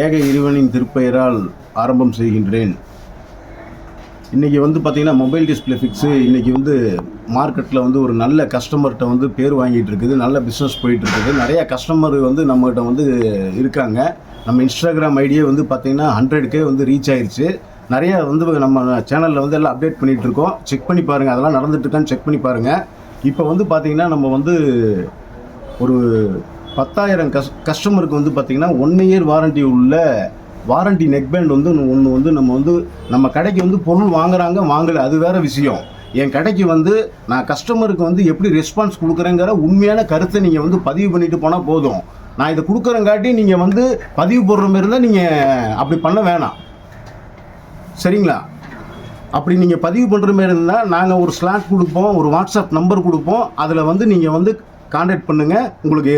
ஏக இறைவனின் திருப்பெயரால் ஆரம்பம் செய்கின்றேன். இன்றைக்கி பார்த்திங்கன்னா மொபைல் டிஸ்பிளே ஃபிக்ஸு இன்றைக்கி மார்க்கெட்டில் ஒரு நல்ல கஸ்டமர்கிட்ட பேர் வாங்கிட்டு இருக்குது. நல்ல பிஸ்னஸ் போயிட்டுருக்குது. நிறையா கஸ்டமர் நம்மகிட்ட இருக்காங்க. நம்ம இன்ஸ்டாகிராம் ஐடியே பார்த்திங்கன்னா 100K ரீச் ஆயிடுச்சு. நிறையா நம்ம சேனலில் எல்லாம் அப்டேட் பண்ணிகிட்ருக்கோம். செக் பண்ணி பாருங்கள், அதெல்லாம் நடந்துட்டுருக்கான்னு செக் பண்ணி பாருங்கள். இப்போ பார்த்திங்கன்னா நம்ம ஒரு 10,000 கஸ்டமருக்கு பார்த்திங்கன்னா 1 இயர் வாரண்டி உள்ள வாரண்டி நெக் பேண்ட் ஒன்று நம்ம கடைக்கு பொருள் வாங்கலை, அது வேறு விஷயம். என் கடைக்கு நான் கஸ்டமருக்கு எப்படி ரெஸ்பான்ஸ் கொடுக்குறேங்கிற உண்மையான கருத்தை நீங்கள் பதிவு பண்ணிட்டு போனால் போதும். நான் இதை கொடுக்குறங்காட்டி நீங்கள் பதிவு போடுற மாதிரி இருந்தால் நீங்கள் அப்படி பண்ண வேணாம், சரிங்களா? அப்படி நீங்கள் பதிவு பண்ணுற மாதிரி இருந்தால் நாங்கள் ஒரு ஸ்லாட் கொடுப்போம், ஒரு வாட்ஸ்அப் நம்பர் கொடுப்போம். அதில் நீங்கள் கான்டாக்ட் பண்ணுங்கள். உங்களுக்கு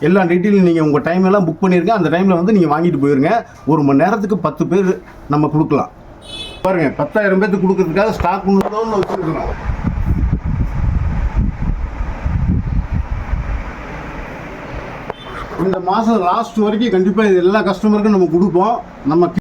எல்லா டீட்டெயிலும் நீங்கள் உங்கள் டைம் எல்லாம் புக் பண்ணியிருங்க. அந்த டைமில் நீங்கள் வாங்கிட்டு போயிருங்க. 1 மணி நேரத்துக்கு 10 பேர் நம்ம கொடுக்கலாம். பாருங்கள், 10,000 பேருக்கு கொடுக்கறதுக்காக ஸ்டாக் ஒன்று வச்சுருக்கிறோம். இந்த மாதம் லாஸ்ட் வரைக்கும் கண்டிப்பாக இது எல்லா கஸ்டமருக்கும் நம்ம கொடுப்போம். நம்ம